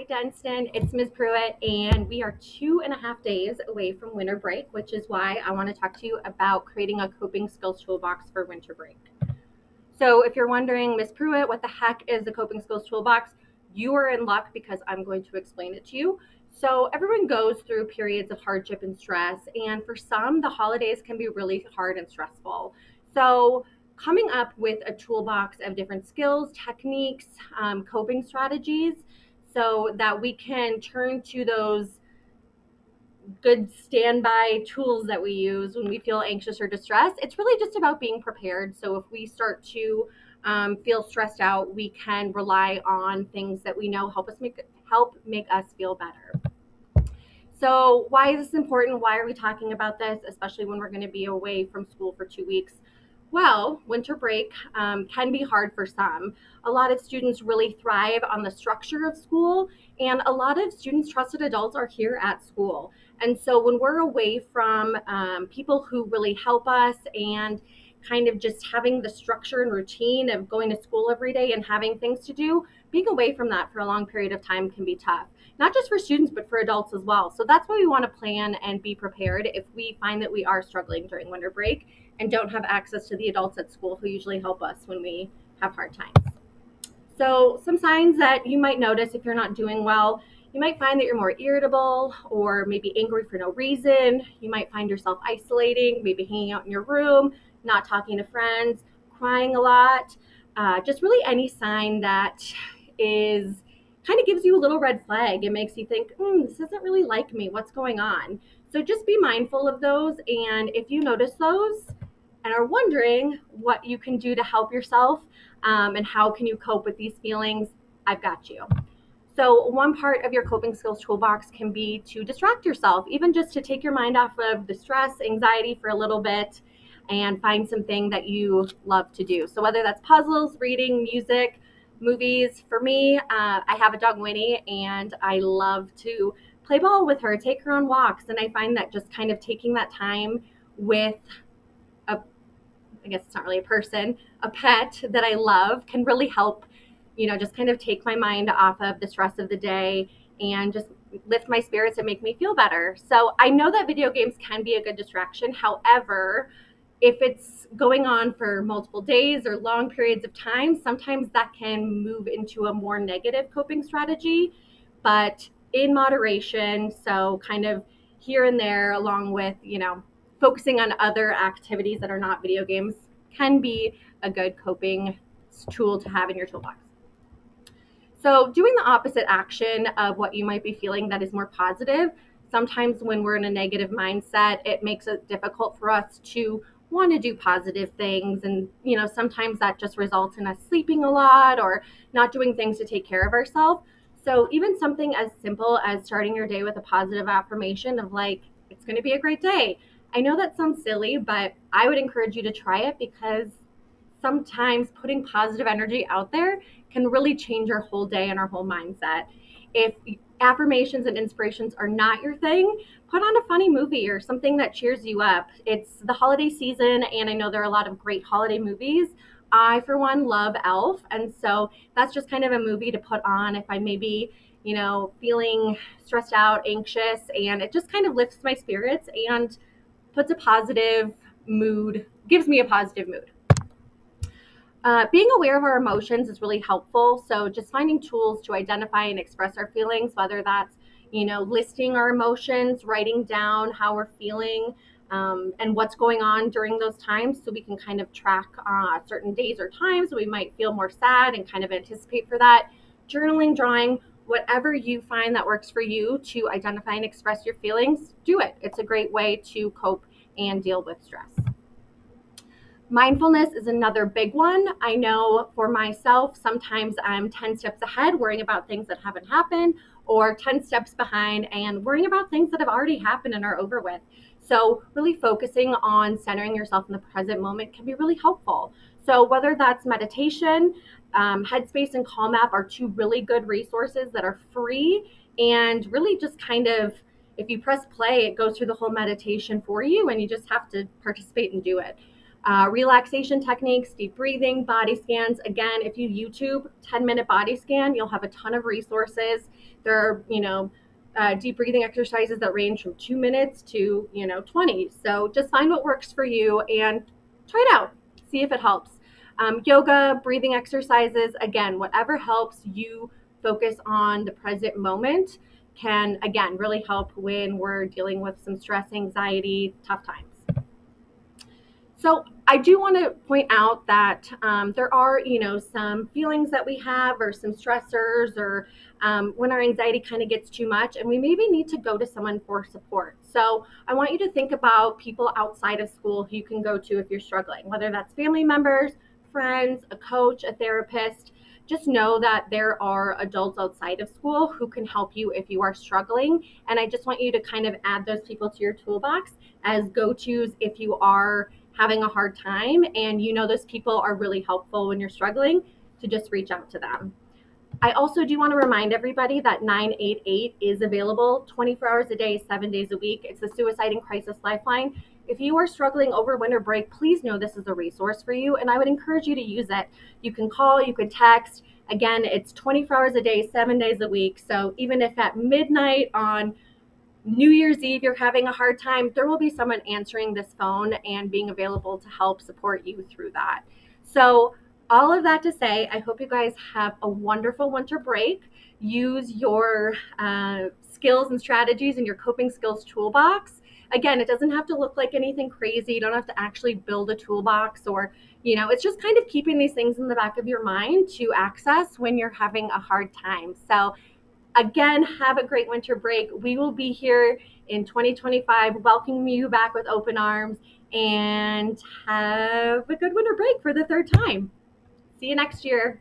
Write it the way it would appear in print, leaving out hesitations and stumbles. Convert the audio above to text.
Denston, it's Ms. Pruitt, and we are 2.5 days away from winter break, which is why I want to talk to you about creating a coping skills toolbox for winter break. So if you're wondering, Ms. Pruitt, what the heck is the coping skills toolbox? You are in luck because I'm going to explain it to you. So everyone goes through periods of hardship and stress, and for some, the holidays can be really hard and stressful. So coming up with a toolbox of different skills, techniques, coping strategies, so that we can turn to those good standby tools that we use when we feel anxious or distressed. It's really just about being prepared. So if we start to feel stressed out, we can rely on things that we know help make us feel better. So why is this important? Why are we talking about this, especially when we're going to be away from school for 2 weeks? Well, winter break can be hard for some. A lot of students really thrive on the structure of school, and a lot of students' trusted adults are here at school. And so when we're away from people who really help us and kind of just having the structure and routine of going to school every day and having things to do, being away from that for a long period of time can be tough, not just for students, but for adults as well. So that's why we want to plan and be prepared if we find that we are struggling during winter break and don't have access to the adults at school who usually help us when we have hard times. So some signs that you might notice if you're not doing well: you might find that you're more irritable or maybe angry for no reason. You might find yourself isolating, maybe hanging out in your room, not talking to friends, crying a lot. Just really any sign that is kind of gives you a little red flag. It makes you think, this isn't really like me. What's going on? So just be mindful of those. And if you notice those and are wondering what you can do to help yourself and how can you cope with these feelings, I've got you. So one part of your coping skills toolbox can be to distract yourself, even just to take your mind off of the stress, anxiety for a little bit and find something that you love to do. So whether that's puzzles, reading, music, movies. For me, I have a dog, Winnie, and I love to play ball with her, take her on walks. And I find that just kind of taking that time with I guess it's not really a person, a pet that I love can really help, just kind of take my mind off of the stress of the day and just lift my spirits and make me feel better. So I know that video games can be a good distraction. However, if it's going on for multiple days or long periods of time, sometimes that can move into a more negative coping strategy, but in moderation. So kind of here and there, along with, focusing on other activities that are not video games, can be a good coping tool to have in your toolbox. So doing the opposite action of what you might be feeling that is more positive, sometimes when we're in a negative mindset, it makes it difficult for us to want to do positive things. And, sometimes that just results in us sleeping a lot or not doing things to take care of ourselves. So even something as simple as starting your day with a positive affirmation of like, it's going to be a great day. I know that sounds silly, but I would encourage you to try it because sometimes putting positive energy out there can really change our whole day and our whole mindset. If affirmations and inspirations are not your thing, put on a funny movie or something that cheers you up. It's the holiday season, and I know there are a lot of great holiday movies. I, for one, love Elf, and so that's just kind of a movie to put on if I maybe, feeling stressed out, anxious, and it just kind of lifts my spirits and puts a positive mood, gives me a positive mood. Being aware of our emotions is really helpful. So just finding tools to identify and express our feelings, whether that's, listing our emotions, writing down how we're feeling, and what's going on during those times, so we can kind of track certain days or times we might feel more sad and kind of anticipate for that. Journaling, drawing, whatever you find that works for you to identify and express your feelings, do it. It's a great way to cope and deal with stress. Mindfulness is another big one. I know for myself, sometimes I'm 10 steps ahead worrying about things that haven't happened, or 10 steps behind and worrying about things that have already happened and are over with. So really focusing on centering yourself in the present moment can be really helpful. So whether that's meditation, Headspace and Calm app are two really good resources that are free and really just kind of, if you press play, it goes through the whole meditation for you and you just have to participate and do it. relaxation techniques, deep breathing, body scans. Again, if you YouTube 10-minute body scan, you'll have a ton of resources. There are, deep breathing exercises that range from 2 minutes to, 20. So just find what works for you and try it out. See if it helps. Yoga, breathing exercises, again, whatever helps you focus on the present moment can, again, really help when we're dealing with some stress, anxiety, tough times. So I do want to point out that there are, some feelings that we have or some stressors or when our anxiety kind of gets too much and we maybe need to go to someone for support. So I want you to think about people outside of school who you can go to if you're struggling, whether that's family members, friends, a coach, a therapist. Just know that there are adults outside of school who can help you if you are struggling. And I just want you to kind of add those people to your toolbox as go-tos if you are having a hard time and those people are really helpful when you're struggling, to just reach out to them. I also do want to remind everybody that 988 is available 24 hours a day, 7 days a week. It's the Suicide and Crisis Lifeline. If you are struggling over winter break, please know this is a resource for you, and I would encourage you to use it. You can call, you can text. Again, it's 24 hours a day, 7 days a week. So even if at midnight on New Year's Eve you're having a hard time, there will be someone answering this phone and being available to help support you through that. So all of that to say, I hope you guys have a wonderful winter break. Use your skills and strategies in your coping skills toolbox. Again, it doesn't have to look like anything crazy. You don't have to actually build a toolbox or, it's just kind of keeping these things in the back of your mind to access when you're having a hard time. So again, have a great winter break. We will be here in 2025 welcoming you back with open arms, and have a good winter break for the third time. See you next year.